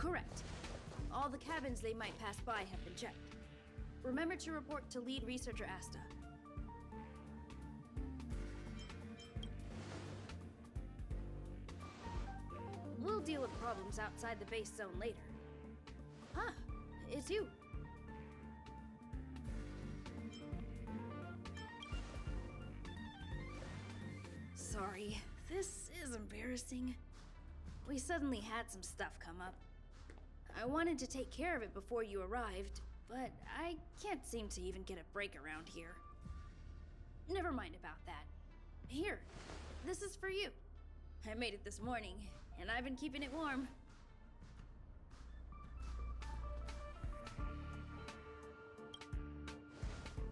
Correct. All the cabins they might pass by have been checked. Remember to report to lead researcher Asta. We'll deal with problems outside the base zone later. Huh, it's you. Sorry, this is embarrassing. We suddenly had some stuff come up. I wanted to take care of it before you arrived, but I can't seem to even get a break around here. Never mind about that. Here, this is for you. I made it this morning, and I've been keeping it warm.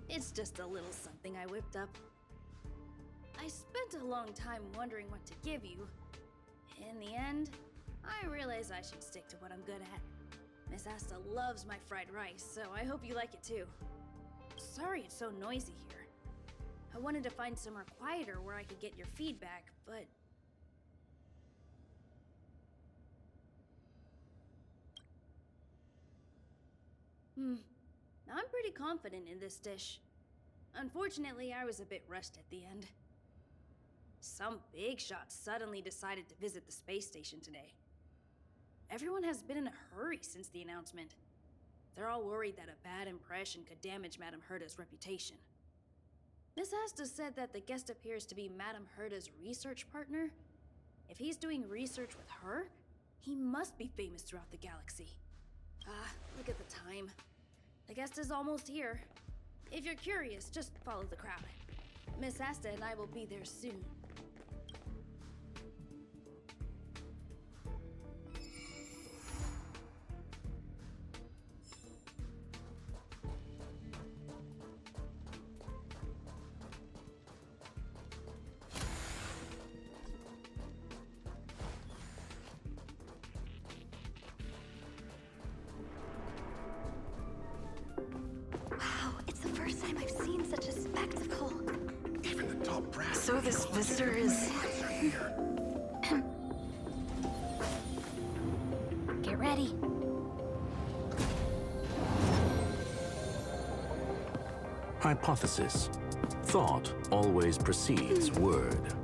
It's just a little something I whipped up. I spent a long time wondering what to give you. In the end, I realized I should stick to what I'm good at. Miss Asta loves my fried rice, so I hope you like it too. Sorry it's so noisy here. I wanted to find somewhere quieter where I could get your feedback, but... I'm pretty confident in this dish. Unfortunately, I was a bit rushed at the end. Some big shot suddenly decided to visit the space station today. Everyone has been in a hurry since the announcement. They're all worried that a bad impression could damage Madame Herta's reputation. Miss Asta said that the guest appears to be Madame Herta's research partner. If he's doing research with her, he must be famous throughout the galaxy. Look at the time. The guest is almost here. If you're curious, just follow the crowd. Miss Asta and I will be there soon. So this visitor is... Get ready. Hypothesis. Thought always precedes word.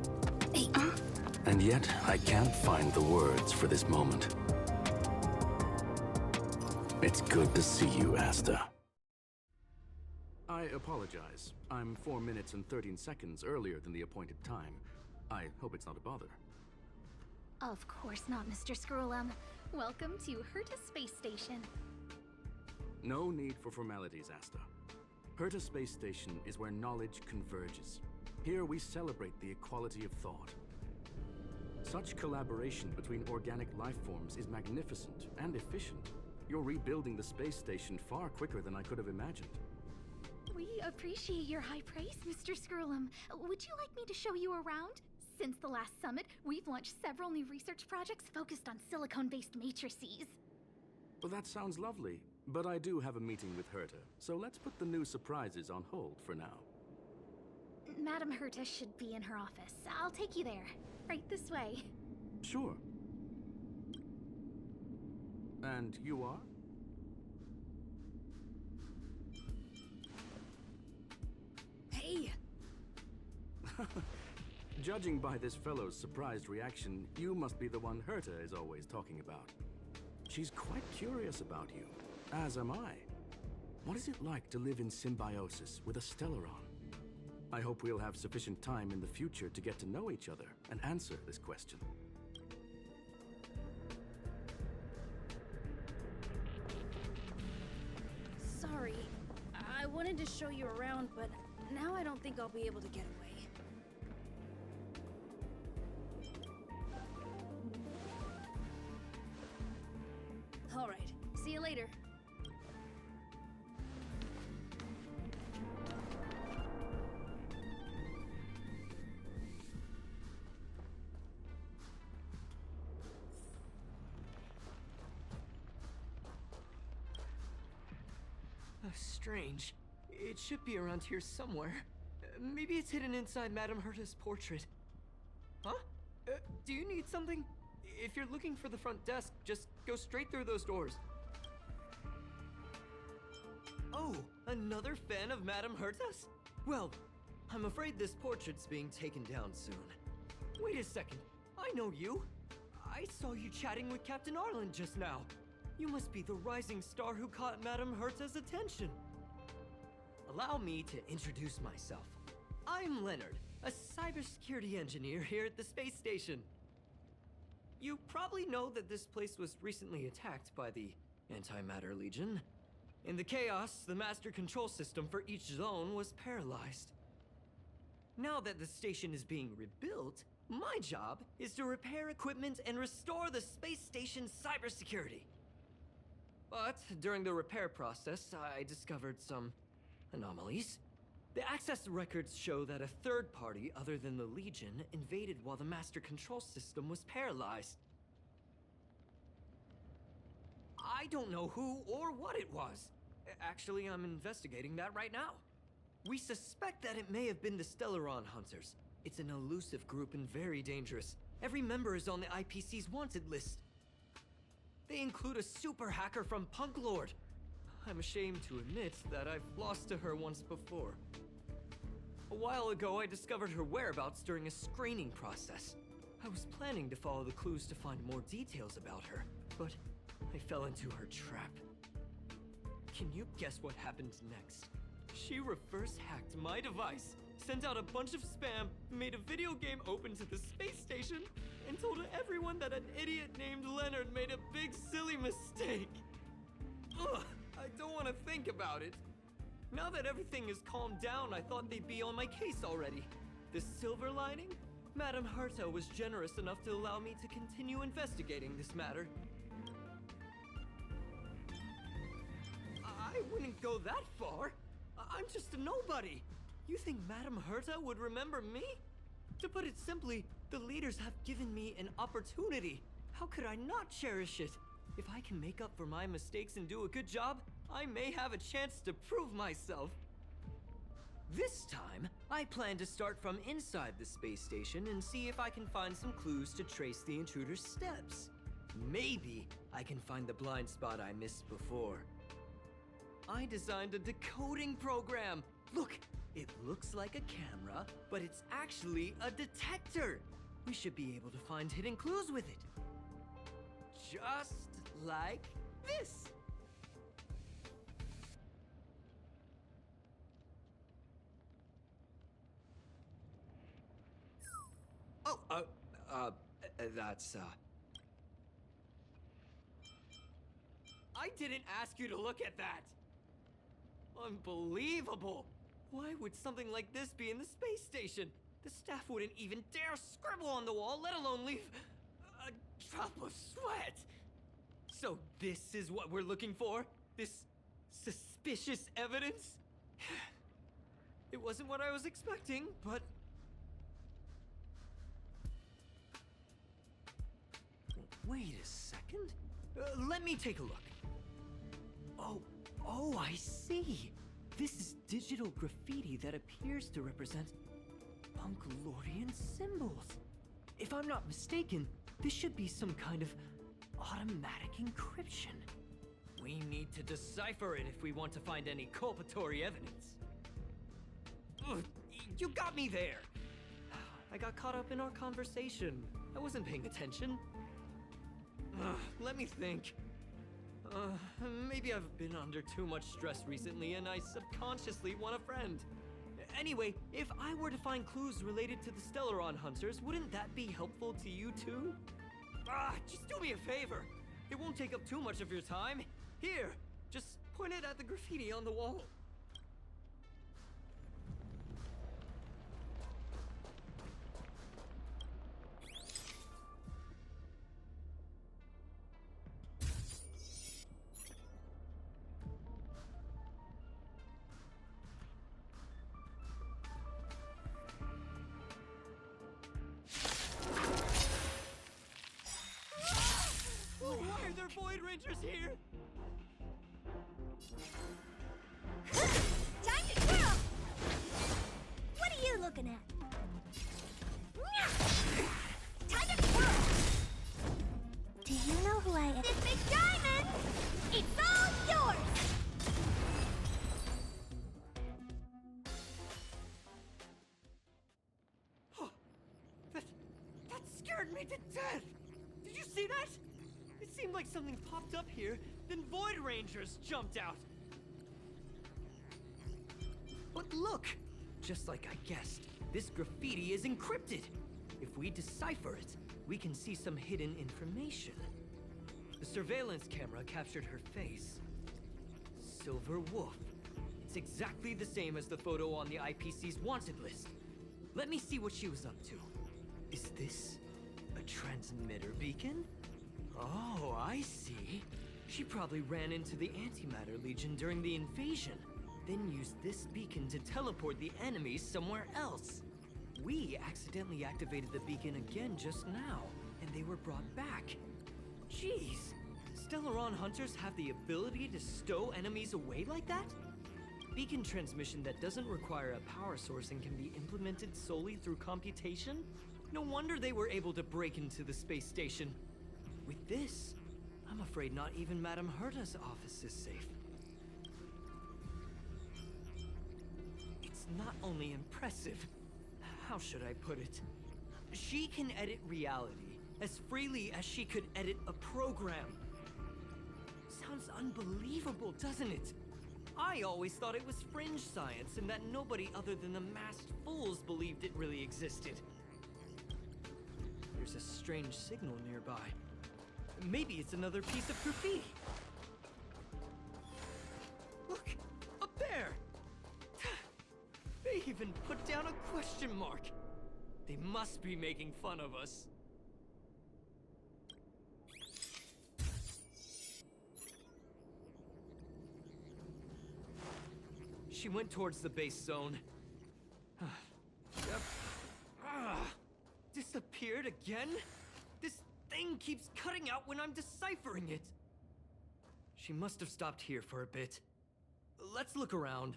Hey, And yet, I can't find the words for this moment. It's good to see you, Asta. I apologize. I'm 4 minutes and 13 seconds earlier than the appointed time. I hope it's not a bother. Of course not, Mr. Scrollum. Welcome to Herta Space Station. No need for formalities, Asta. Herta Space Station is where knowledge converges. Here we celebrate the equality of thought. Such collaboration between organic life forms is magnificent and efficient. You're rebuilding the space station far quicker than I could have imagined. We appreciate your high praise, Mr. Scrollum. Would you like me to show you around? Since the last summit, we've launched several new research projects focused on silicone-based matrices. Well, that sounds lovely, but I do have a meeting with Herta, so let's put the new surprises on hold for now. Madame Herta should be in her office. I'll take you there. Right this way. Sure. And you are? Hey! Judging by this fellow's surprised reaction, you must be the one Herta is always talking about. She's quite curious about you, as am I. What is it like to live in symbiosis with a Stellaron? I hope we'll have sufficient time in the future to get to know each other and answer this question. Sorry, I wanted to show you around, but now I don't think I'll be able to get away. All right, see you later. Strange. It should be around here somewhere. Maybe it's hidden inside Madame Herta's portrait. Huh? Do you need something? If you're looking for the front desk, just go straight through those doors. Oh, another fan of Madame Hertas? Well, I'm afraid this portrait's being taken down soon. Wait a second, I know you. I saw you chatting with Captain Arlen just now. You must be the rising star who caught Madame Hertas' attention. Allow me to introduce myself. I'm Leonard, a cybersecurity engineer here at the space station. You probably know that this place was recently attacked by the Antimatter Legion. In the chaos, the master control system for each zone was paralyzed. Now that the station is being rebuilt, my job is to repair equipment and restore the space station's cybersecurity. But during the repair process, I discovered some anomalies. The access records show that a third party other than the Legion invaded while the master control system was paralyzed. I don't know who or what it was. Actually, I'm investigating that right now. We suspect that it may have been the Stellaron Hunters. It's an elusive group and very dangerous. Every member is on the IPC's wanted list. They include a super hacker from Punklord. I'm ashamed to admit that I've lost to her once before. A while ago, I discovered her whereabouts during a screening process. I was planning to follow the clues to find more details about her, but I fell into her trap. Can you guess what happened next? She reverse hacked my device, sent out a bunch of spam, made a video game open to the space station, and told everyone that an idiot named Leonard made a big silly mistake. Ugh, I don't want to think about it. Now that everything is calmed down, I thought they'd be on my case already. The silver lining? Madame Herta was generous enough to allow me to continue investigating this matter. I wouldn't go that far. I'm just a nobody. You think Madame Herta would remember me? To put it simply, the leaders have given me an opportunity. How could I not cherish it? If I can make up for my mistakes and do a good job, I may have a chance to prove myself. This time, I plan to start from inside the space station and see if I can find some clues to trace the intruder's steps. Maybe I can find the blind spot I missed before. I designed a decoding program. Look, it looks like a camera, but it's actually a detector. We should be able to find hidden clues with it. Just like this. Oh, that's, I didn't ask you to look at that! Unbelievable! Why would something like this be in the space station? The staff wouldn't even dare scribble on the wall, let alone leave a drop of sweat! So this is what we're looking for? This suspicious evidence? It wasn't what I was expecting, but... Wait a second. Let me take a look. Oh, I see. This is digital graffiti that appears to represent punklordienne symbols. If I'm not mistaken, this should be some kind of automatic encryption. We need to decipher it if we want to find any culpatory evidence. Ugh, you got me there! I got caught up in our conversation. I wasn't paying attention. Let me think. Maybe I've been under too much stress recently and I subconsciously want a friend. Anyway, if I were to find clues related to the Stellaron Hunters, wouldn't that be helpful to you too? Just do me a favor. It won't take up too much of your time. Here, just point it at the graffiti on the wall. Void Rangers here! Time to twirl! What are you looking at? Time to twirl! Do you know who I am? This big diamond! It's all yours! That scared me to death! Did you see that? It seemed like something popped up here, then Void Rangers jumped out. But look! Just like I guessed, this graffiti is encrypted. If we decipher it, we can see some hidden information. The surveillance camera captured her face. Silver Wolf. It's exactly the same as the photo on the IPC's wanted list. Let me see what she was up to. Is this a transmitter beacon? Oh, I see. She probably ran into the Antimatter Legion during the invasion, then used this beacon to teleport the enemies somewhere else. We accidentally activated the beacon again just now, and they were brought back. Jeez, Stellaron hunters have the ability to stow enemies away like that? Beacon transmission that doesn't require a power source and can be implemented solely through computation? No wonder they were able to break into the space station. With this, I'm afraid not even Madame Herta's office is safe. It's not only impressive, how should I put it? She can edit reality as freely as she could edit a program. Sounds unbelievable, doesn't it? I always thought it was fringe science and that nobody other than the masked fools believed it really existed. There's a strange signal nearby. Maybe it's another piece of graffiti. Look, up there! They even put down a question mark. They must be making fun of us. She went towards the base zone. Yep. Disappeared again? This thing keeps cutting out when I'm deciphering it. She must have stopped here for a bit. Let's look around.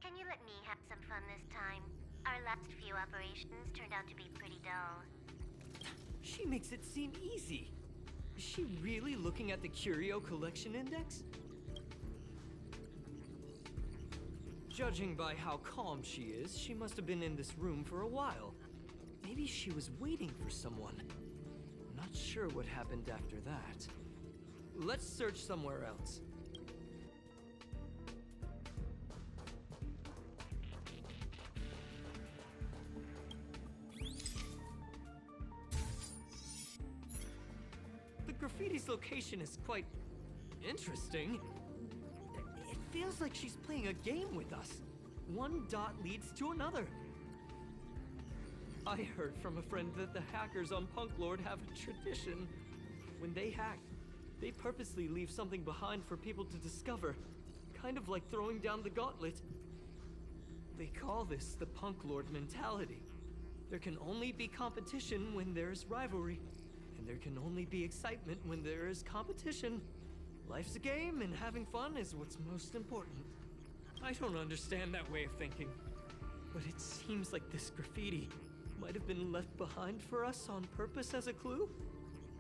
Can you let me have some fun this time? Our last few operations turned out to be pretty dull. She makes it seem easy. Is she really looking at the Curio Collection Index? Judging by how calm she is, she must have been in this room for a while. Maybe she was waiting for someone. Not sure what happened after that. Let's search somewhere else. The graffiti's location is quite interesting. It feels like she's playing a game with us. One dot leads to another. I heard from a friend that the hackers on Punklord have a tradition. When they hack, they purposely leave something behind for people to discover. Kind of like throwing down the gauntlet. They call this the Punklord mentality. There can only be competition when there's rivalry. And there can only be excitement when there is competition. Life's a game, and having fun is what's most important. I don't understand that way of thinking. But it seems like this graffiti might have been left behind for us on purpose as a clue.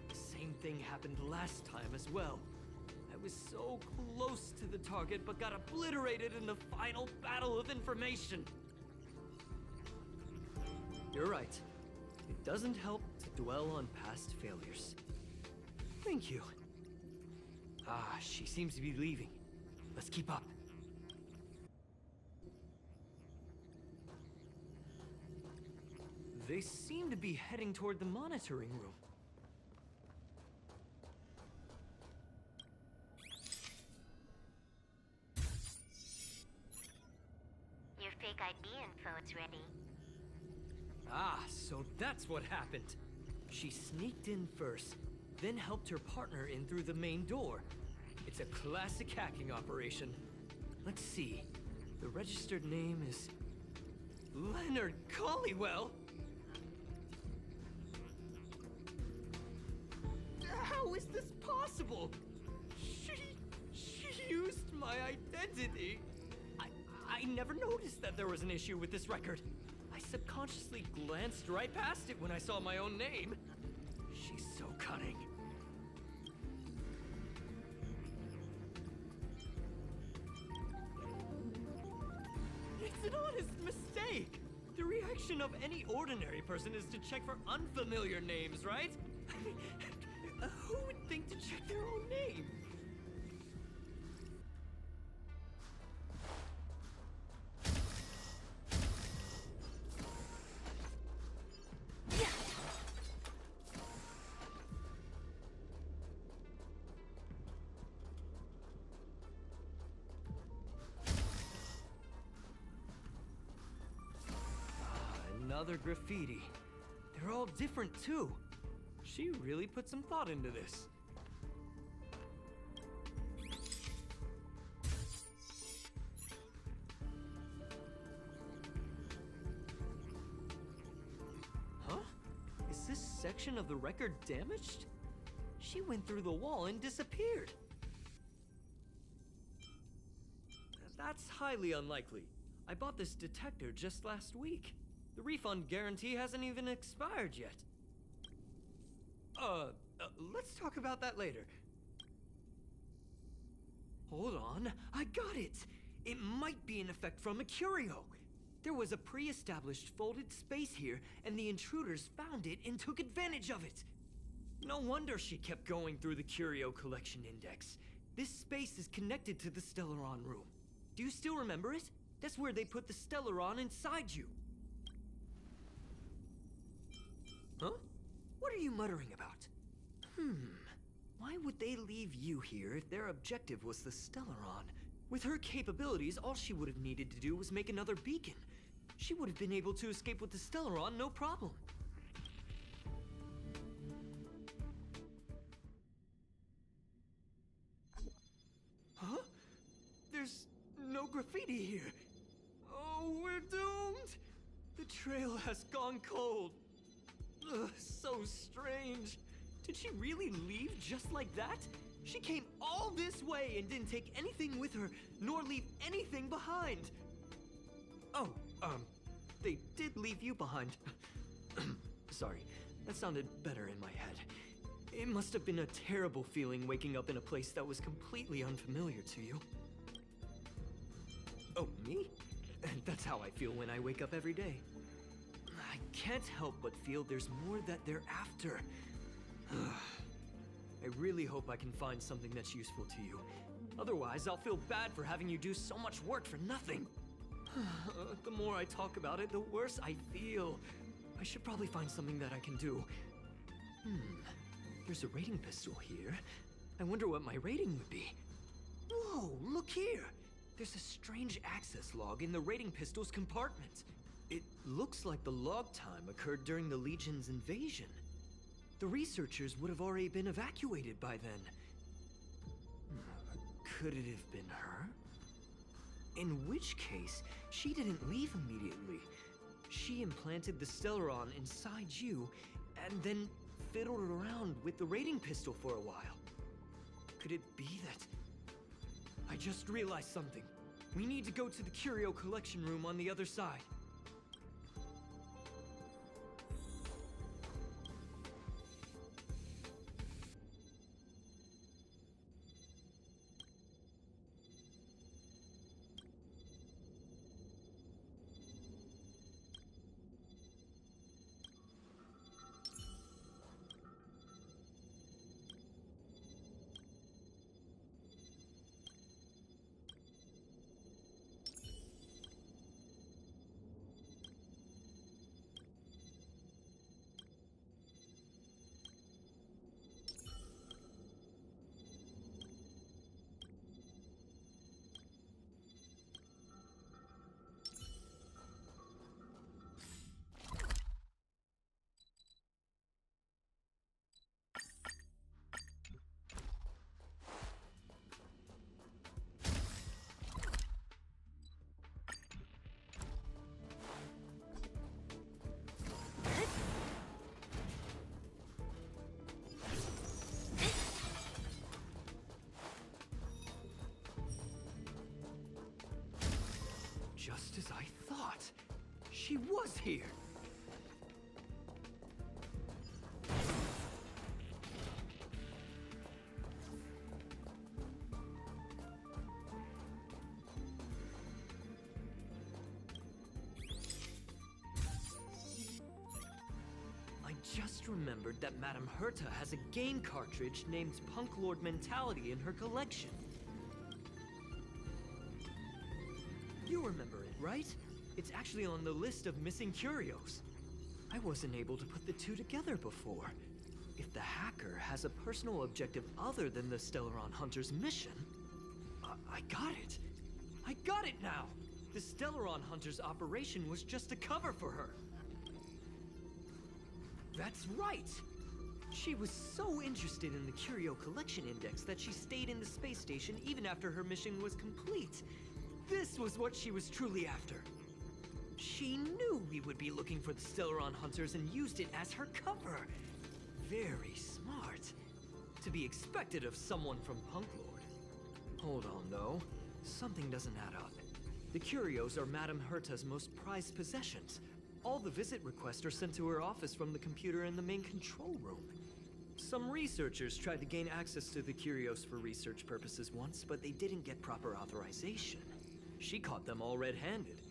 The same thing happened last time as well. I was so close to the target, but got obliterated in the final battle of information. You're right. It doesn't help to dwell on past failures. Thank you. Ah, she seems to be leaving. Let's keep up. They seem to be heading toward the monitoring room. Your fake ID info is ready. Ah, so that's what happened. She sneaked in first, then helped her partner in through the main door. It's a classic hacking operation. Let's see. The registered name is Leonard Collywell. How is this possible? She used my identity. I never noticed that there was an issue with this record. I subconsciously glanced right past it when I saw my own name. She's so cunning. It's an honest mistake. The reaction of any ordinary person is to check for unfamiliar names, right? Who would think to check their own name? Another graffiti. They're all different too. She really put some thought into this. Huh? Is this section of the record damaged? She went through the wall and disappeared. That's highly unlikely. I bought this detector just last week. The refund guarantee hasn't even expired yet. Let's talk about that later. Hold on, I got it! It might be an effect from a curio. There was a pre-established folded space here, and the intruders found it and took advantage of it. No wonder she kept going through the curio collection index. This space is connected to the Stellaron room. Do you still remember it? That's where they put the Stellaron inside you. Huh? What are you muttering about? Why would they leave you here if their objective was the Stellaron? With her capabilities, all she would have needed to do was make another beacon. She would have been able to escape with the Stellaron, no problem. Huh? There's no graffiti here. Oh, we're doomed! The trail has gone cold. Ugh, so strange. Did she really leave just like that? She came all this way and didn't take anything with her, nor leave anything behind. Oh, they did leave you behind. Sorry, that sounded better in my head. It must have been a terrible feeling waking up in a place that was completely unfamiliar to you. Oh, me? That's how I feel when I wake up every day. I can't help but feel there's more that they're after. I really hope I can find something that's useful to you. Otherwise, I'll feel bad for having you do so much work for nothing. The more I talk about it, the worse I feel. I should probably find something that I can do. There's a rating pistol here. I wonder what my rating would be. Whoa, look here! There's a strange access log in the rating pistol's compartment. It looks like the log time occurred during the Legion's invasion. The researchers would have already been evacuated by then. Could it have been her? In which case, she didn't leave immediately. She implanted the Stellaron inside you, and then fiddled around with the rating pistol for a while. Could it be that... I just realized something. We need to go to the curio collection room on the other side. Just as I thought. She was here! I just remembered that Madame Herta has a game cartridge named Punklord Mentality in her collection. You remember it, right? It's actually on the list of missing curios. I wasn't able to put the two together before. If the hacker has a personal objective other than the Stellaron Hunter's mission... I got it! I got it now! The Stellaron Hunter's operation was just a cover for her. That's right! She was so interested in the Curio Collection Index that she stayed in the space station even after her mission was complete. This was what she was truly after. She knew we would be looking for the Stellaron Hunters and used it as her cover. Very smart. To be expected of someone from Punklord. Hold on, though. Something doesn't add up. The curios are Madame Herta's most prized possessions. All the visit requests are sent to her office from the computer in the main control room. Some researchers tried to gain access to the curios for research purposes once, but they didn't get proper authorization. She caught them all red-handed.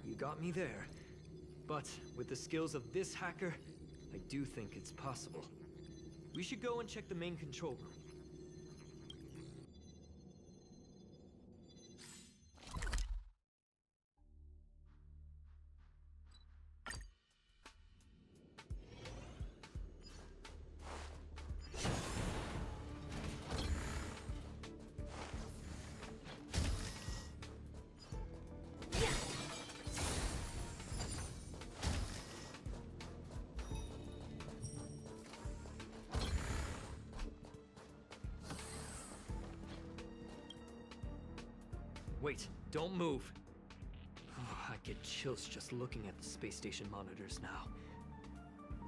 You got me there. But with the skills of this hacker, I do think it's possible. We should go and check the main control room. Wait, don't move. I get chills just looking at the space station monitors now.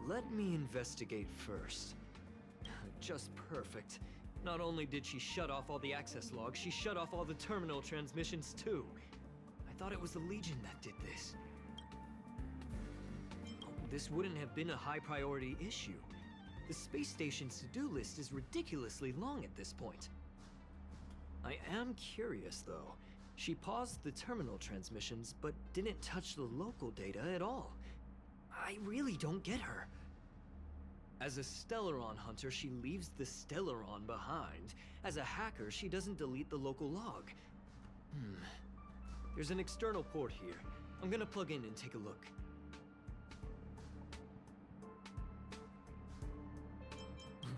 Let me investigate first. Just perfect. Not only did she shut off all the access logs, she shut off all the terminal transmissions too. I thought it was the Legion that did this. This wouldn't have been a high priority issue. The space station's to-do list is ridiculously long at this point. I am curious though. She paused the terminal transmissions, but didn't touch the local data at all. I really don't get her. As a Stellaron hunter, she leaves the Stellaron behind. As a hacker, she doesn't delete the local log. There's an external port here. I'm gonna plug in and take a look.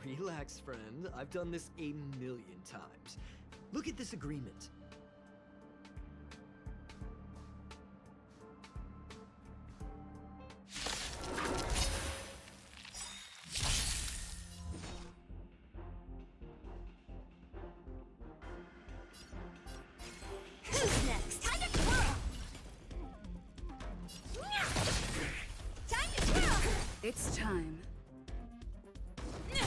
Relax, friend. I've done this a million times. Look at this agreement. Who's next? Time to twirl! Time to twirl! It's time. I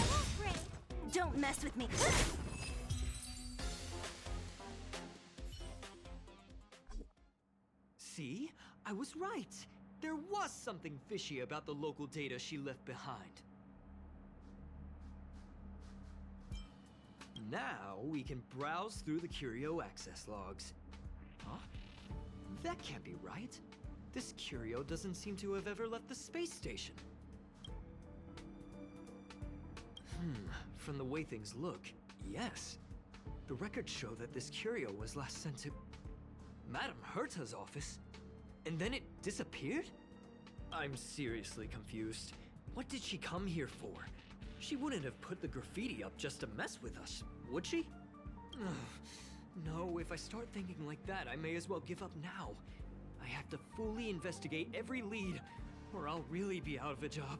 won't break. Don't mess with me. See? I was right. There was something fishy about the local data she left behind. Now we can browse through the Curio access logs. Huh? That can't be right. This Curio doesn't seem to have ever left the space station. From the way things look, yes. The records show that this Curio was last sent to Madame Herta's office, and then it disappeared? I'm seriously confused. What did she come here for? She wouldn't have put the graffiti up just to mess with us, would she? No, if I start thinking like that, I may as well give up now. I have to fully investigate every lead, or I'll really be out of a job.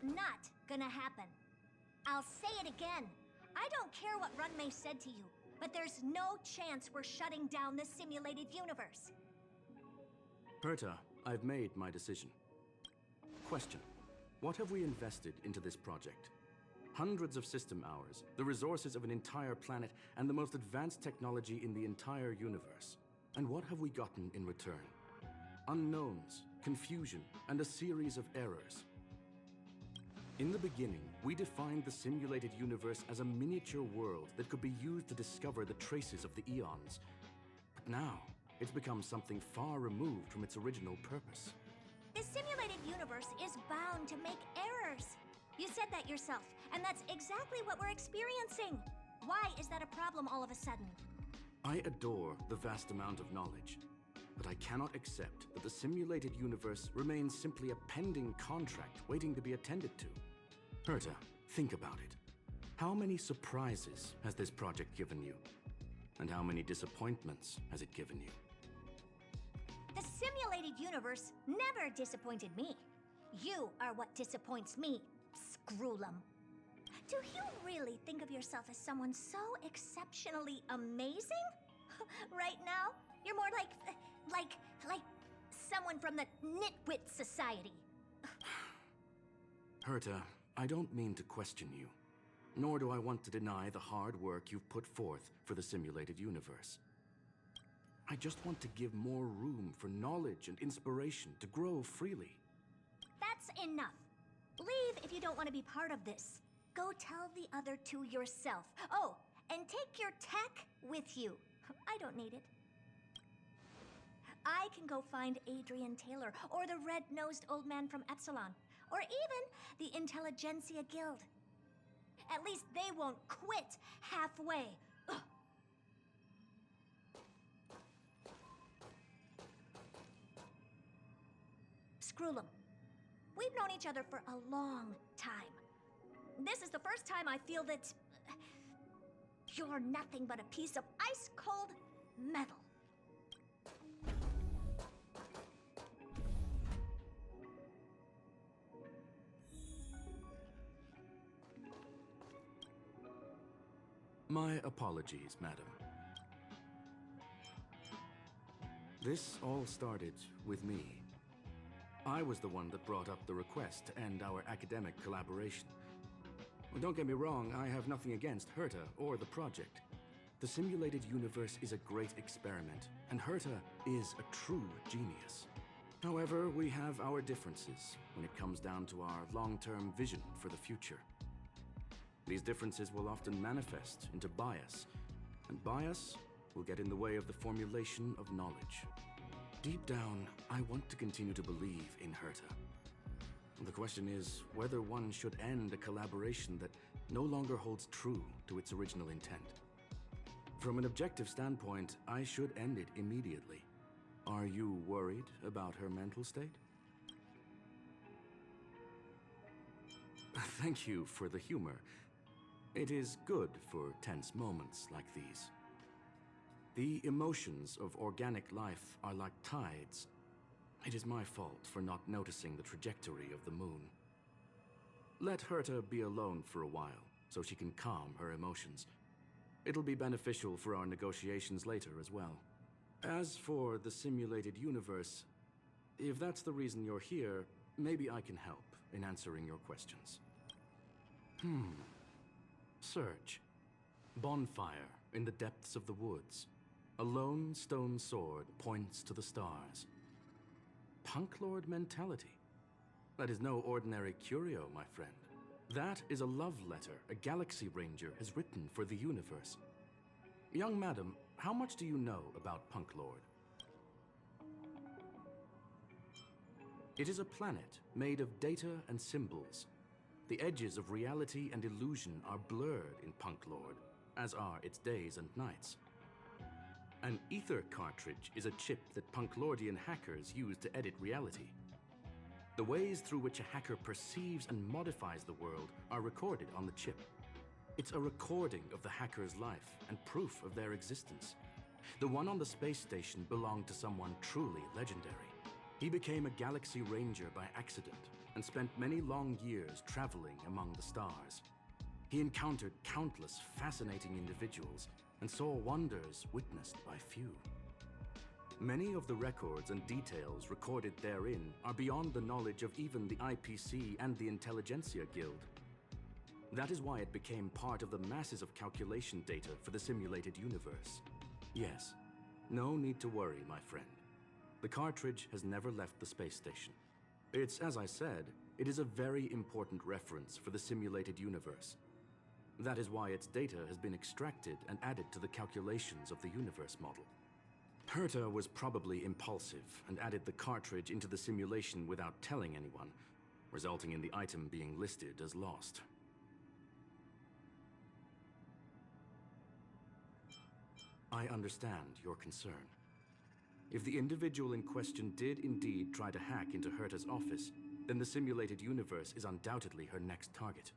not gonna happen. I'll say it again. I don't care what Runmei said to you, but there's no chance we're shutting down this simulated universe. Herta, I've made my decision. Question. What have we invested into this project? Hundreds of system hours, the resources of an entire planet, and the most advanced technology in the entire universe. And what have we gotten in return? Unknowns, confusion, and a series of errors. In the beginning, we defined the simulated universe as a miniature world that could be used to discover the traces of the eons. But now, it's become something far removed from its original purpose. This simulated universe is bound to make errors. You said that yourself, and that's exactly what we're experiencing. Why is that a problem all of a sudden? I adore the vast amount of knowledge, but I cannot accept that the simulated universe remains simply a pending contract waiting to be attended to. Herta, think about it. How many surprises has this project given you? And how many disappointments has it given you? The simulated universe never disappointed me. You are what disappoints me, Scroolum. Do you really think of yourself as someone so exceptionally amazing? Right now, you're more like someone from the Nitwit Society. Herta, I don't mean to question you, nor do I want to deny the hard work you've put forth for the simulated universe. I just want to give more room for knowledge and inspiration to grow freely. That's enough. Leave if you don't want to be part of this. Go tell the other two yourself. Oh, and take your tech with you. I don't need it. I can go find Adrian Taylor, or the red-nosed old man from Epsilon, or even the Intelligentsia Guild. At least they won't quit halfway. Ugh. Scroolum, we've known each other for a long time. This is the first time I feel that you're nothing but a piece of ice-cold metal. My apologies, madam. This all started with me. I was the one that brought up the request to end our academic collaboration. Well, don't get me wrong, I have nothing against Herta or the project. The simulated universe is a great experiment, and Herta is a true genius. However, we have our differences when it comes down to our long-term vision for the future. These differences will often manifest into bias, and bias will get in the way of the formulation of knowledge. Deep down, I want to continue to believe in Herta. The question is whether one should end a collaboration that no longer holds true to its original intent. From an objective standpoint, I should end it immediately. Are you worried about her mental state? Thank you for the humor. It is good for tense moments like these. The emotions of organic life are like tides. It is my fault for not noticing the trajectory of the moon. Let Herta be alone for a while, so she can calm her emotions. It'll be beneficial for our negotiations later as well. As for the simulated universe, if that's the reason you're here, maybe I can help in answering your questions. Search. Bonfire in the depths of the woods. A lone stone sword points to the stars. Punklord mentality. That is no ordinary curio, my friend. That is a love letter a Galaxy Ranger has written for the universe. Young madam, how much do you know about Punklord? It is a planet made of data and symbols. The edges of reality and illusion are blurred in Punklord, as are its days and nights. An ether cartridge is a chip that punklordienne hackers use to edit reality. The ways through which a hacker perceives and modifies the world are recorded on the chip. It's a recording of the hacker's life and proof of their existence. The one on the space station belonged to someone truly legendary. He became a Galaxy Ranger by accident and spent many long years traveling among the stars. He encountered countless fascinating individuals and saw wonders witnessed by few. Many of the records and details recorded therein are beyond the knowledge of even the IPC and the Intelligentsia Guild. That is why it became part of the masses of calculation data for the simulated universe. Yes, no need to worry, my friend. The cartridge has never left the space station. It's, as I said, it is a very important reference for the simulated universe. That is why its data has been extracted and added to the calculations of the universe model. Herta was probably impulsive and added the cartridge into the simulation without telling anyone, resulting in the item being listed as lost. I understand your concern. If the individual in question did indeed try to hack into Herta's office, then the simulated universe is undoubtedly her next target.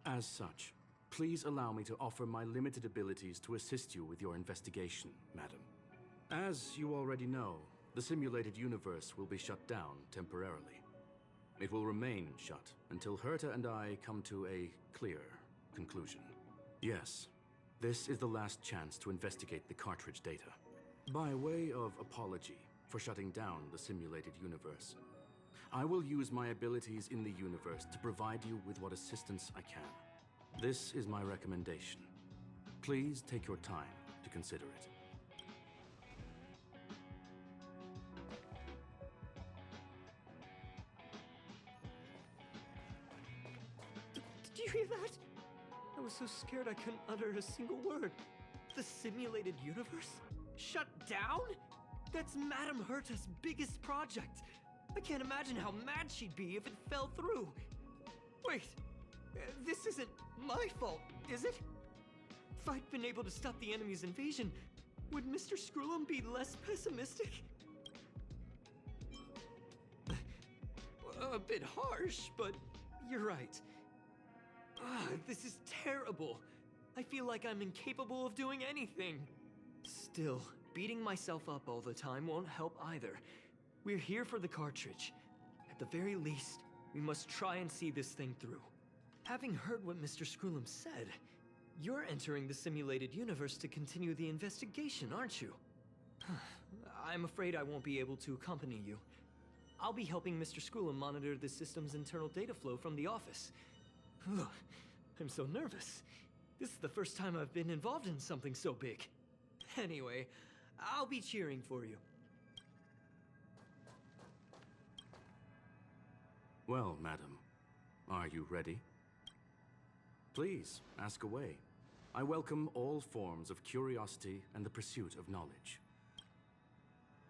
As such, please allow me to offer my limited abilities to assist you with your investigation, madam. As you already know, the simulated universe will be shut down temporarily. It will remain shut until Herta and I come to a clear conclusion. Yes, this is the last chance to investigate the cartridge data. By way of apology for shutting down the simulated universe, I will use my abilities in the universe to provide you with what assistance I can. This is my recommendation. Please take your time to consider it. Did you hear that? I was so scared I couldn't utter a single word. The simulated universe? Shut down? That's Madame Herta's biggest project. I can't imagine how mad she'd be if it fell through. Wait, this isn't my fault, is it? If I'd been able to stop the enemy's invasion, would Mr. Screw'em be less pessimistic? A bit harsh, but you're right. This is terrible. I feel like I'm incapable of doing anything. Still, beating myself up all the time won't help either. We're here for the cartridge. At the very least, we must try and see this thing through. Having heard what Mr. Screw'em said, you're entering the simulated universe to continue the investigation, aren't you? I'm afraid I won't be able to accompany you. I'll be helping Mr. Screw'em monitor the system's internal data flow from the office. I'm so nervous. This is the first time I've been involved in something so big. Anyway, I'll be cheering for you. Well, madam, are you ready? Please, ask away. I welcome all forms of curiosity and the pursuit of knowledge.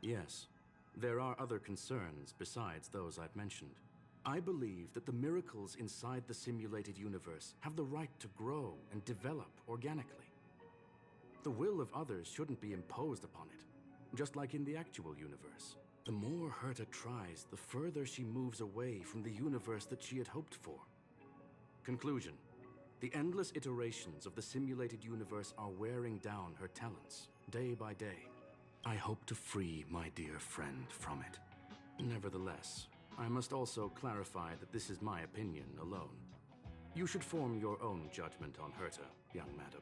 Yes, there are other concerns besides those I've mentioned. I believe that the miracles inside the simulated universe have the right to grow and develop organically. The will of others shouldn't be imposed upon it, just like in the actual universe. The more Herta tries, the further she moves away from the universe that she had hoped for. Conclusion. The endless iterations of the simulated universe are wearing down her talents, day by day. I hope to free my dear friend from it. Nevertheless, I must also clarify that this is my opinion alone. You should form your own judgment on Herta, young madam.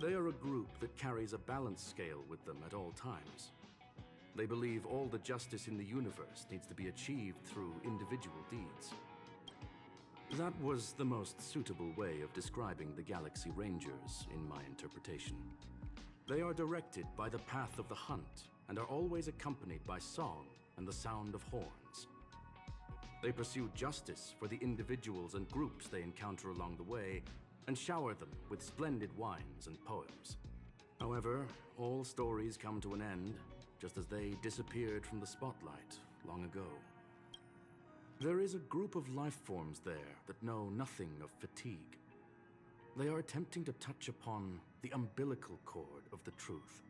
They are a group that carries a balance scale with them at all times. They believe all the justice in the universe needs to be achieved through individual deeds. That was the most suitable way of describing the Galaxy Rangers in my interpretation. They are directed by the path of the hunt and are always accompanied by song and the sound of horns. They pursue justice for the individuals and groups they encounter along the way and shower them with splendid wines and poems. However, all stories come to an end, just as they disappeared from the spotlight long ago. There is a group of life forms there that know nothing of fatigue. They are attempting to touch upon the umbilical cord of the truth.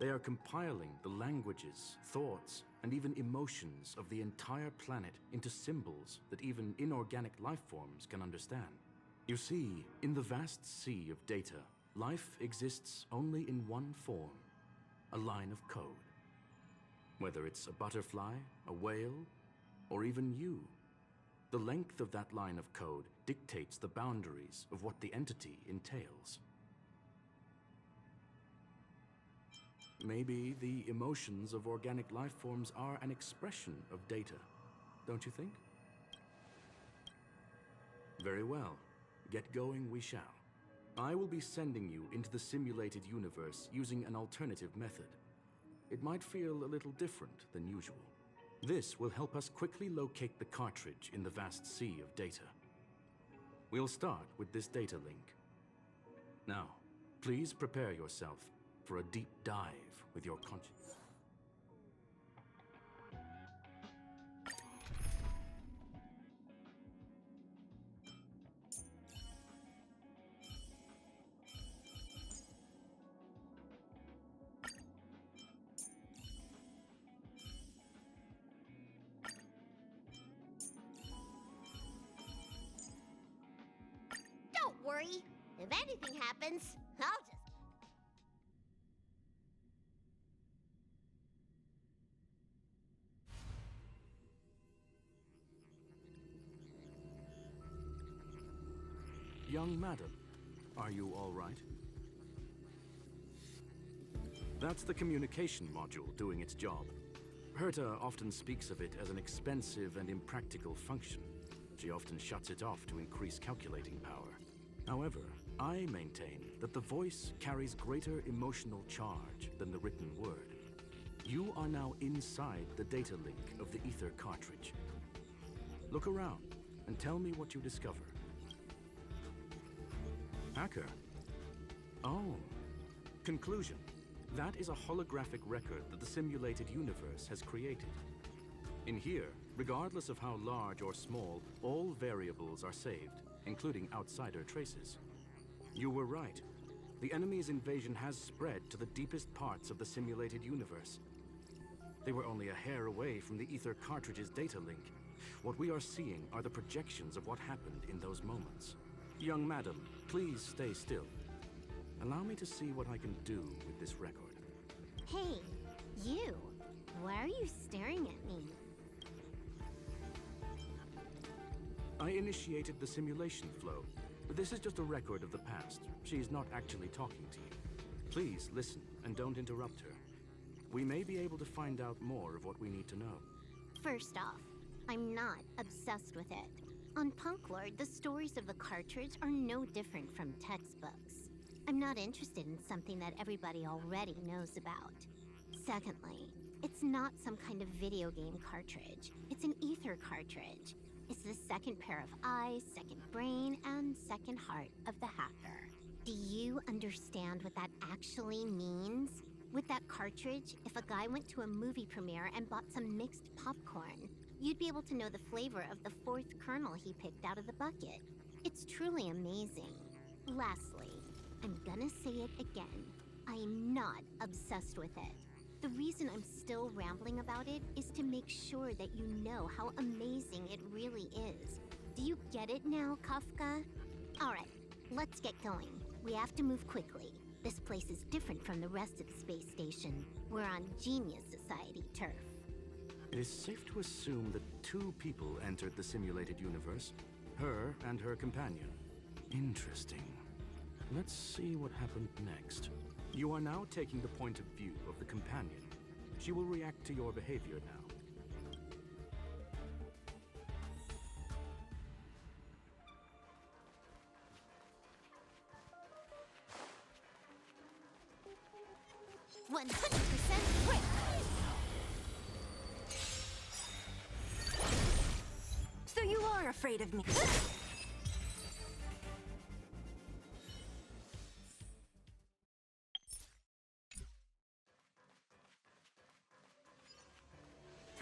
They are compiling the languages, thoughts, and even emotions of the entire planet into symbols that even inorganic life forms can understand. You see, in the vast sea of data, life exists only in one form, a line of code. Whether it's a butterfly, a whale, or even you, The length of that line of code dictates the boundaries of what the entity entails. Maybe the emotions of organic life forms are an expression of data, don't you think? Very well. Get going we shall. I will be sending you into the simulated universe using an alternative method. It might feel a little different than usual. This will help us quickly locate the cartridge in the vast sea of data. We'll start with this data link. Now, please prepare yourself for a deep dive with your conscience. Don't worry. If anything happens, I'll just... Young madam, are you all right? That's the communication module doing its job. Herta often speaks of it as an expensive and impractical function. She often shuts it off to increase calculating power. However, I maintain that the voice carries greater emotional charge than the written word. You are now inside the data link of the ether cartridge. Look around and tell me what you discover. Hacker. Oh. Conclusion. That is a holographic record that the simulated universe has created. In here, regardless of how large or small, all variables are saved, including outsider traces. You were right. The enemy's invasion has spread to the deepest parts of the simulated universe. They were only a hair away from the ether cartridge's data link. What we are seeing are the projections of what happened in those moments. Young madam, please stay still. Allow me to see what I can do with this record. Hey, you. Why are you staring at me? I initiated the simulation flow. This is just a record of the past. She's not actually talking to you. Please listen and don't interrupt her. We may be able to find out more of what we need to know. First off, I'm not obsessed with it. On Punklord, the stories of the cartridge are no different from textbooks. I'm not interested in something that everybody already knows about. Secondly, it's not some kind of video game cartridge. It's an ether cartridge. It's the second pair of eyes, second brain, and second heart of the hacker. Do you understand what that actually means? With that cartridge, if a guy went to a movie premiere and bought some mixed popcorn, you'd be able to know the flavor of the fourth kernel he picked out of the bucket. It's truly amazing. Lastly, I'm gonna say it again. I'm not obsessed with it. The reason I'm still rambling about it is to make sure that you know how amazing it really is. Do you get it now, Kafka? Alright, let's get going. We have to move quickly. This place is different from the rest of the space station. We're on Genius Society turf. It is safe to assume that two people entered the simulated universe. Her and her companion. Interesting. Let's see what happened next. You are now taking the point of view of the companion. She will react to your behavior now. So you are afraid of me.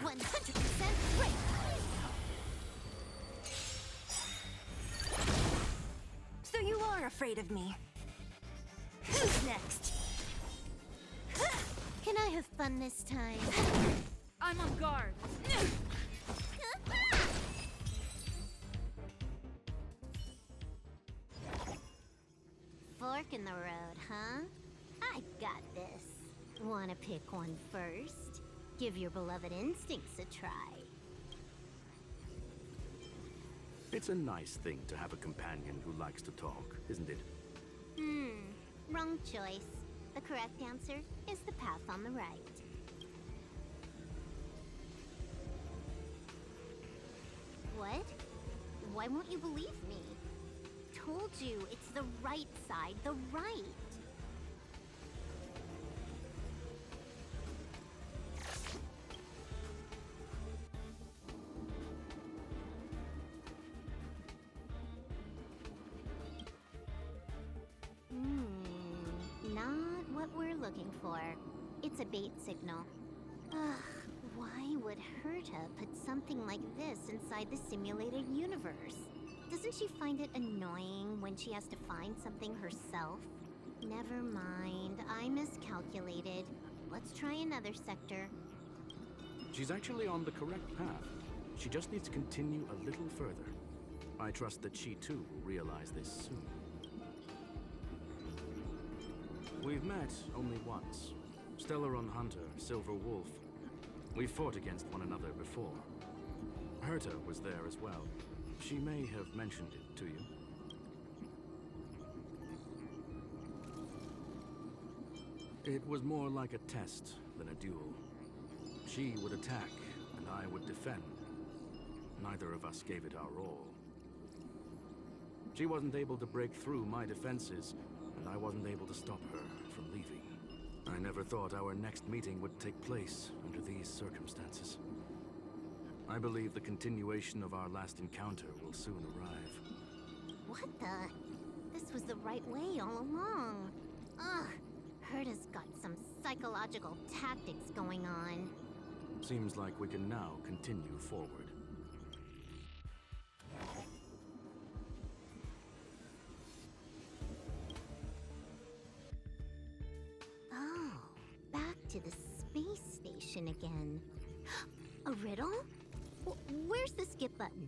100% great! So you are afraid of me. Who's next? Can I have fun this time? I'm on guard. Fork in the road, huh? I got this. Wanna pick one first? Give your beloved instincts a try. It's a nice thing to have a companion who likes to talk, isn't it? Wrong choice. The correct answer is the path on the right. What? Why won't you believe me? Told you, it's the right side, the right. Not what we're looking for. It's a bait signal. Ugh, why would Herta put something like this inside the simulated universe? Doesn't she find it annoying when she has to find something herself? Never mind, I miscalculated. Let's try another sector. She's actually on the correct path. She just needs to continue a little further. I trust that she too will realize this soon. We've met only once. Stellaron Hunter, Silver Wolf. We fought against one another before. Herta was there as well. She may have mentioned it to you. It was more like a test than a duel. She would attack, and I would defend. Neither of us gave it our all. She wasn't able to break through my defenses, and I wasn't able to stop her from leaving. I never thought our next meeting would take place under these circumstances. I believe the continuation of our last encounter will soon arrive. What the? This was the right way all along. Ugh, Herta's got some psychological tactics going on. Seems like we can now continue forward. Oh, back to the space station again. A riddle? Where's the skip button?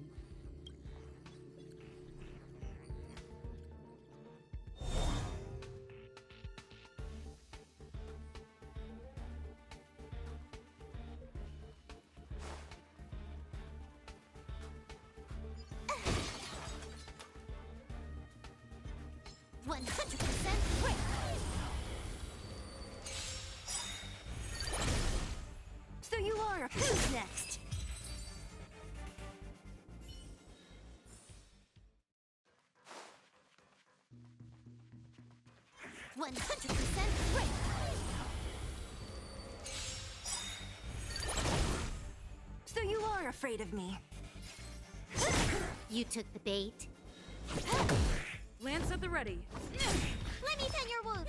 So you are. Who's next? So you are afraid of me. You took the bait. Lance at the ready. Let me pin your wound.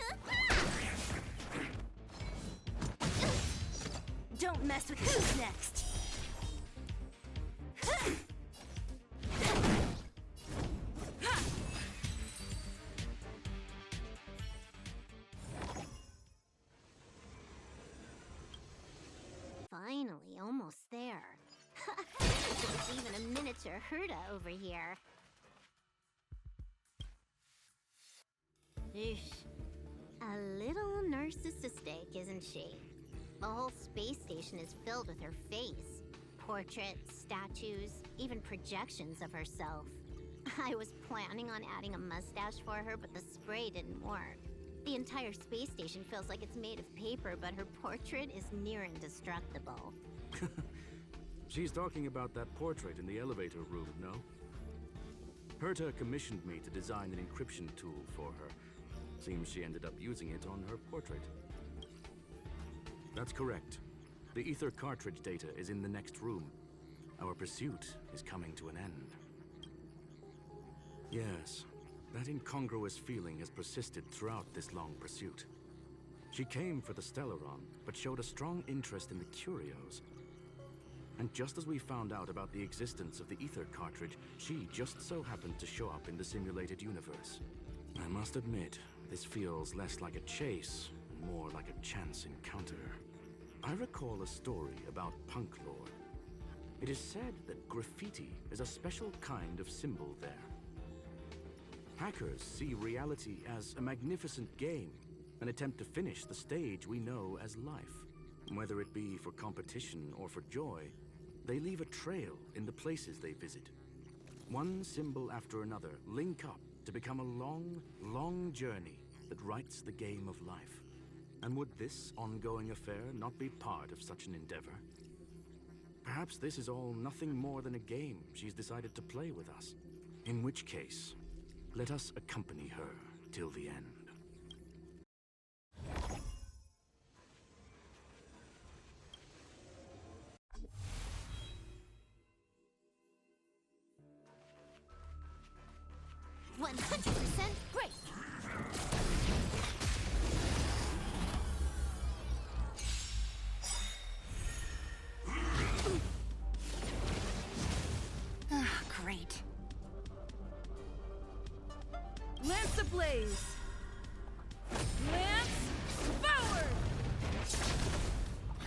Don't mess with who's next. Finally, almost there. It's even a miniature Herta over here. Eesh. A little narcissistic, isn't she? The whole space station is filled with her face. Portraits, statues, even projections of herself. I was planning on adding a mustache for her, but the spray didn't work. The entire space station feels like it's made of paper, but her portrait is near indestructible. She's talking about that portrait in the elevator room, no? Herta commissioned me to design an encryption tool for her. Seems she ended up using it on her portrait. That's correct. The ether cartridge data is in the next room. Our pursuit is coming to an end. Yes, that incongruous feeling has persisted throughout this long pursuit. She came for the Stellaron, but showed a strong interest in the curios. And just as we found out about the existence of the ether cartridge, she just so happened to show up in the simulated universe. I must admit, this feels less like a chase, and more like a chance encounter. I recall a story about punklord. It is said that graffiti is a special kind of symbol there. Hackers see reality as a magnificent game, an attempt to finish the stage we know as life. Whether it be for competition or for joy, they leave a trail in the places they visit. One symbol after another link up to become a long, long journey that writes the game of life. And would this ongoing affair not be part of such an endeavor? Perhaps this is all nothing more than a game she's decided to play with us. In which case, let us accompany her till the end. Great! Great. Lance ablaze! Lance forward!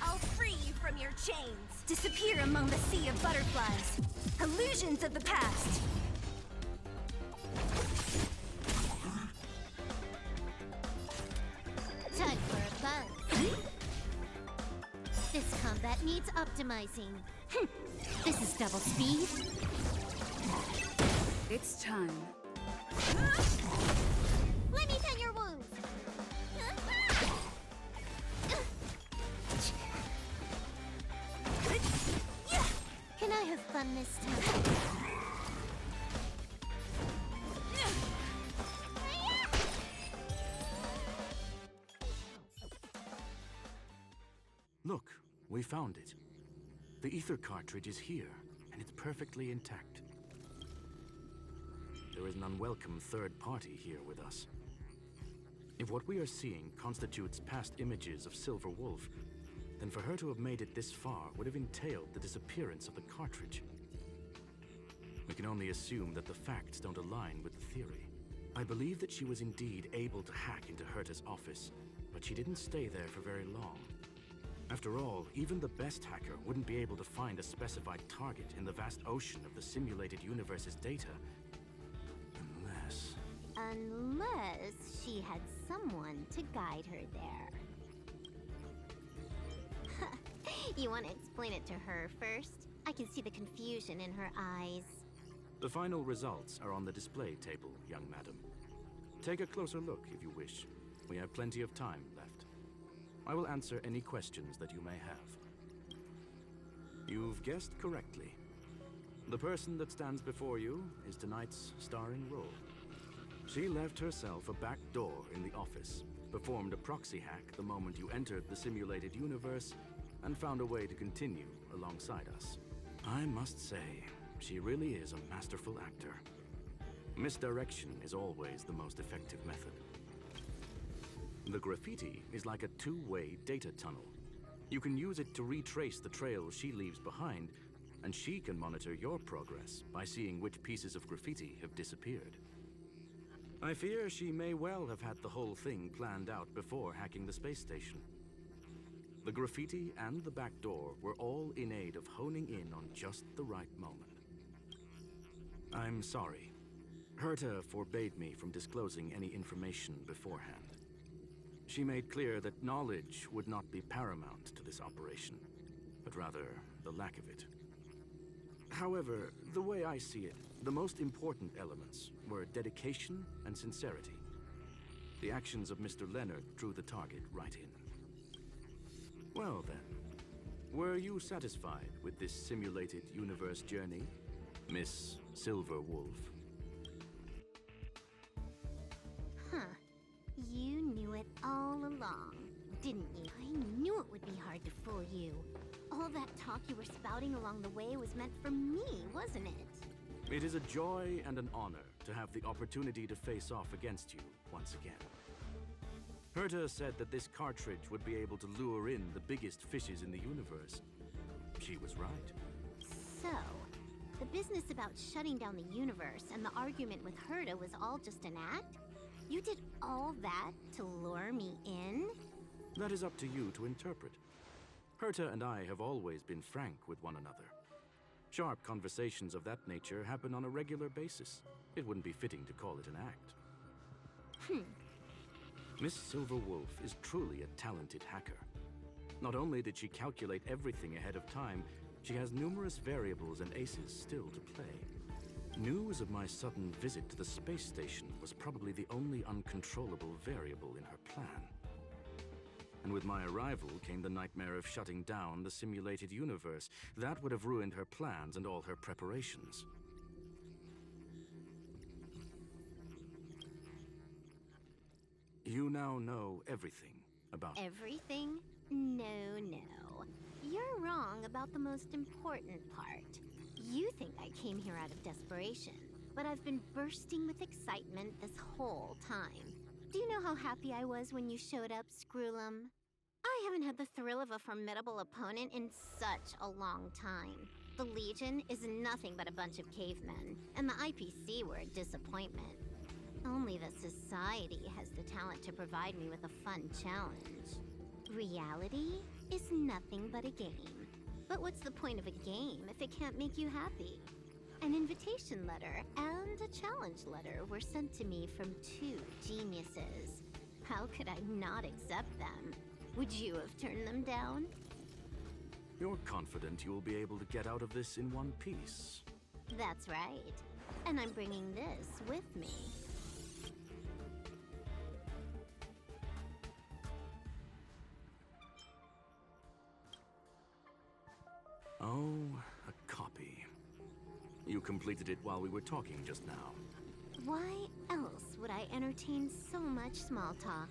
I'll free you from your chains. Disappear among the sea of butterflies. Illusions of the past. Time for a buzz. This combat needs optimizing. This is double speed. It's time. Let me tend your wounds. Can I have fun this time? Look, we found it. The ether cartridge is here, and it's perfectly intact. There is an unwelcome third party here with us. If what we are seeing constitutes past images of Silver Wolf, then for her to have made it this far would have entailed the disappearance of the cartridge. We can only assume that the facts don't align with the theory. I believe that she was indeed able to hack into Herta's office, but she didn't stay there for very long. After all, even the best hacker wouldn't be able to find a specified target in the vast ocean of the simulated universe's data. Unless she had someone to guide her there. You want to explain it to her first? I can see the confusion in her eyes. The final results are on the display table, young madam. Take a closer look if you wish. We have plenty of time left. I will answer any questions that you may have. You've guessed correctly. The person that stands before you is tonight's starring role. She left herself a back door in the office, performed a proxy hack the moment you entered the simulated universe, and found a way to continue alongside us. I must say, she really is a masterful actor. Misdirection is always the most effective method. The graffiti is like a two-way data tunnel. You can use it to retrace the trail she leaves behind, and she can monitor your progress by seeing which pieces of graffiti have disappeared. I fear she may well have had the whole thing planned out before hacking the space station. The graffiti and the back door were all in aid of honing in on just the right moment. I'm sorry. Herta forbade me from disclosing any information beforehand. She made clear that knowledge would not be paramount to this operation, but rather the lack of it. However, the way I see it, the most important elements were dedication and sincerity. The actions of Mr. Leonard drew the target right in. Well then, were you satisfied with this simulated universe journey, Miss Silver Wolf? You knew it all along, didn't you? I knew it would be hard to fool you. All that talk you were spouting along the way was meant for me, wasn't it? It is a joy and an honor to have the opportunity to face off against you once again. Herta said that this cartridge would be able to lure in the biggest fishes in the universe. She was right. So, the business about shutting down the universe and the argument with Herta was all just an act? You did all that to lure me in? That is up to you to interpret. Herta and I have always been frank with one another. Sharp conversations of that nature happen on a regular basis. It wouldn't be fitting to call it an act. Miss Silver Wolf is truly a talented hacker. Not only did she calculate everything ahead of time, she has numerous variables and aces still to play. News of my sudden visit to the space station was probably the only uncontrollable variable in her plan. And with my arrival came the nightmare of shutting down the simulated universe. That would have ruined her plans and all her preparations. You now know everything about... Everything? No, no. You're wrong about the most important part. You think I came here out of desperation, but I've been bursting with excitement this whole time. Do you know how happy I was when you showed up, Screwlum? I haven't had the thrill of a formidable opponent in such a long time. The Legion is nothing but a bunch of cavemen, and the IPC were a disappointment. Only the Society has the talent to provide me with a fun challenge. Reality is nothing but a game. But what's the point of a game if it can't make you happy? An invitation letter and a challenge letter were sent to me from two geniuses. How could I not accept them? Would you have turned them down? You're confident you'll be able to get out of this in one piece. That's right. And I'm bringing this with me. Oh, a copy. You completed it while we were talking just now. Why else would I entertain so much small talk?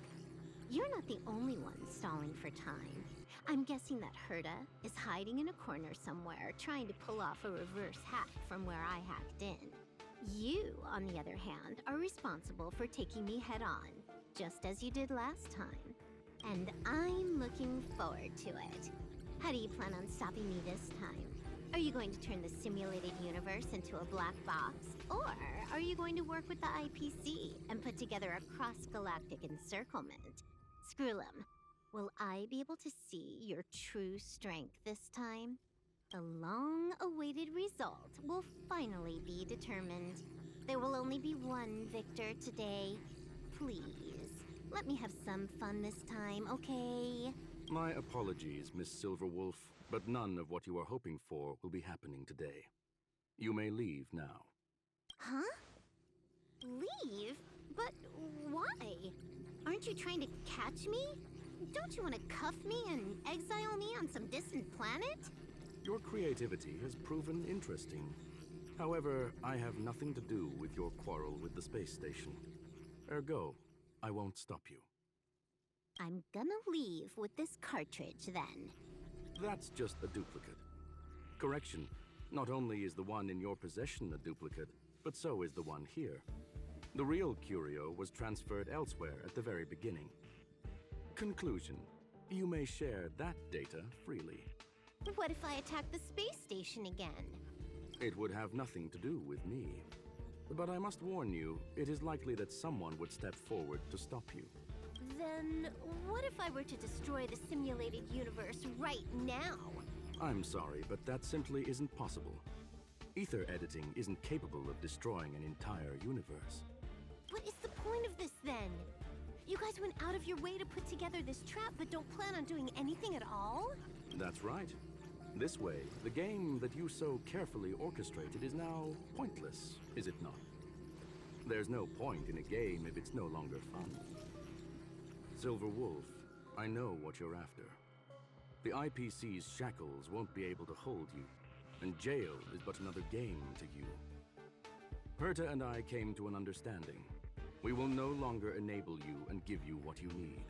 You're not the only one stalling for time. I'm guessing that Herta is hiding in a corner somewhere, trying to pull off a reverse hack from where I hacked in. You, on the other hand, are responsible for taking me head-on, just as you did last time. And I'm looking forward to it. How do you plan on stopping me this time? Are you going to turn the simulated universe into a black box? Or are you going to work with the IPC and put together a cross-galactic encirclement? Screwlum, will I be able to see your true strength this time? The long-awaited result will finally be determined. There will only be one victor today. Please, let me have some fun this time, okay? My apologies, Miss Silverwolf, but none of what you are hoping for will be happening today. You may leave now. Huh? Leave? But why? Aren't you trying to catch me? Don't you want to cuff me and exile me on some distant planet? Your creativity has proven interesting. However, I have nothing to do with your quarrel with the space station. Ergo, I won't stop you. I'm gonna leave with this cartridge, then. That's just a duplicate. Correction, not only is the one in your possession a duplicate, but so is the one here. The real curio was transferred elsewhere at the very beginning. Conclusion, you may share that data freely. What if I attack the space station again? It would have nothing to do with me. But I must warn you, it is likely that someone would step forward to stop you. Then, what if I were to destroy the simulated universe right now? I'm sorry, but that simply isn't possible. Ether editing isn't capable of destroying an entire universe. What is the point of this, then? You guys went out of your way to put together this trap, but don't plan on doing anything at all? That's right. This way, the game that you so carefully orchestrated is now pointless, is it not? There's no point in a game if it's no longer fun. Silver Wolf, I know what you're after. The IPC's shackles won't be able to hold you, and jail is but another game to you. Herta and I came to an understanding. We will no longer enable you and give you what you need.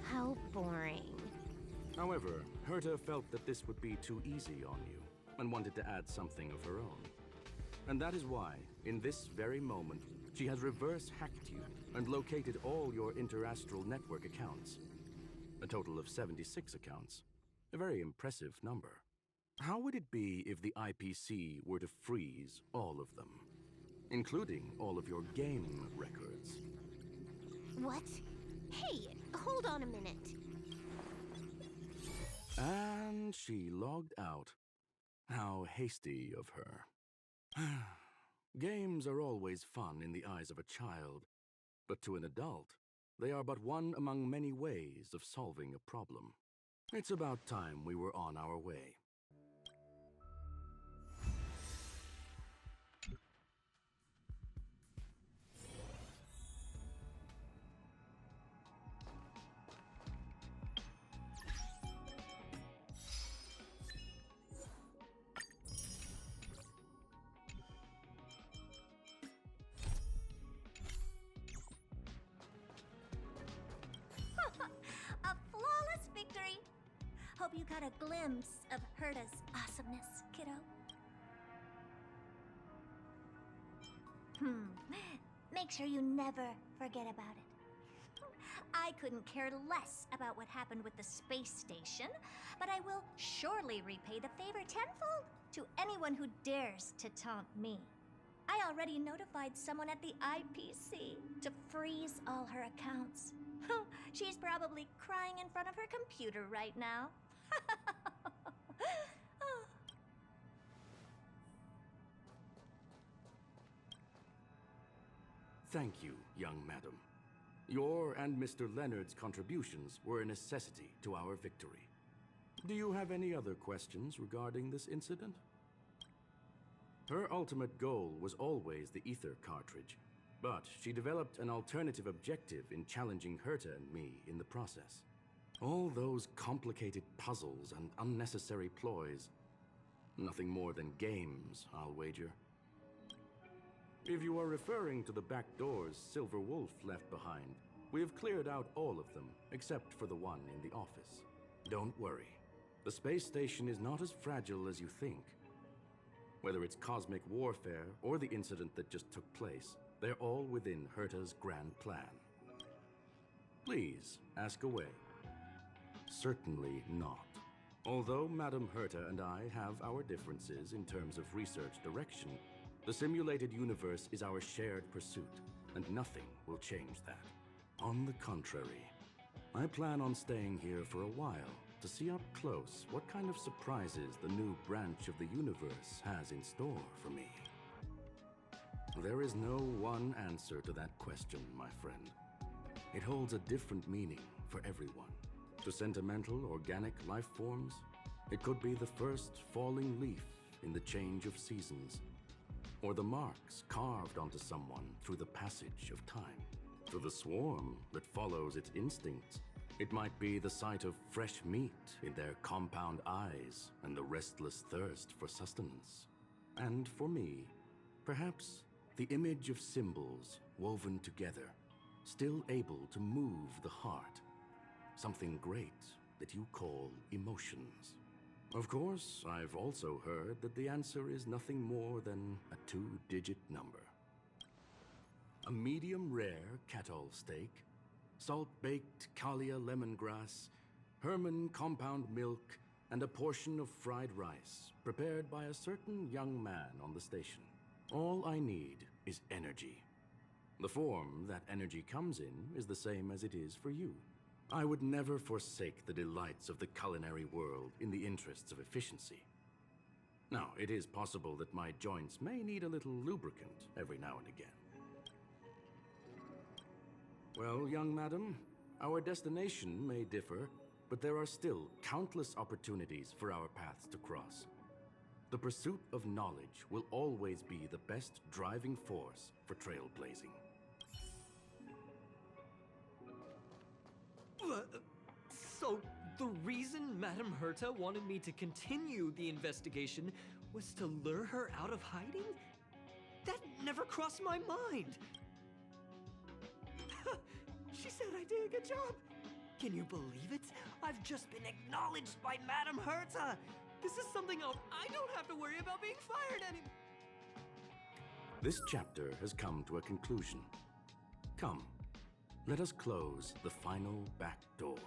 How boring. However, Herta felt that this would be too easy on you, and wanted to add something of her own. And that is why, in this very moment, she has reverse-hacked you and located all your interastral network accounts. A total of 76 accounts. A very impressive number. How would it be if the IPC were to freeze all of them? Including all of your game records. What? Hey, hold on a minute. And she logged out. How hasty of her. Games are always fun in the eyes of a child, but to an adult, they are but one among many ways of solving a problem. It's about time we were on our way. Hope you got a glimpse of Herta's awesomeness, kiddo. Make sure you never forget about it. I couldn't care less about what happened with the space station, but I will surely repay the favor tenfold to anyone who dares to taunt me. I already notified someone at the IPC to freeze all her accounts. She's probably crying in front of her computer right now. Thank you, young madam. Your and Mr. Leonard's contributions were a necessity to our victory. Do you have any other questions regarding this incident? Her ultimate goal was always the ether cartridge, but she developed an alternative objective in challenging Herta and me in the process. All those complicated puzzles and unnecessary ploys. Nothing more than games, I'll wager. If you are referring to the back doors Silver Wolf left behind, we have cleared out all of them, except for the one in the office. Don't worry. The space station is not as fragile as you think. Whether it's cosmic warfare or the incident that just took place, they're all within Herta's grand plan. Please, ask away. Certainly not. Although Madame Herta and I have our differences in terms of research direction, the simulated universe is our shared pursuit, and nothing will change that. On the contrary, I plan on staying here for a while to see up close what kind of surprises the new branch of the universe has in store for me. There is no one answer to that question, my friend. It holds a different meaning for everyone. To sentimental, organic life forms, it could be the first falling leaf in the change of seasons, or the marks carved onto someone through the passage of time. To the swarm that follows its instincts, it might be the sight of fresh meat in their compound eyes and the restless thirst for sustenance. And for me, perhaps the image of symbols woven together, still able to move the heart. Something great that you call emotions. Of course, I've also heard that the answer is nothing more than a 2-digit number. A medium rare cattle steak, salt-baked Kalia lemongrass, Herman compound milk, and a portion of fried rice prepared by a certain young man on the station. All I need is energy. The form that energy comes in is the same as it is for you. I would never forsake the delights of the culinary world in the interests of efficiency. Now, it is possible that my joints may need a little lubricant every now and again. Well, young madam, our destination may differ, but there are still countless opportunities for our paths to cross. The pursuit of knowledge will always be the best driving force for trailblazing. So, the reason Madame Herta wanted me to continue the investigation was to lure her out of hiding? That never crossed my mind! She said I did a good job! Can you believe it? I've just been acknowledged by Madame Herta! This is something else. I don't have to worry about being fired anymore! This chapter has come to a conclusion. Come, let us close the final back door.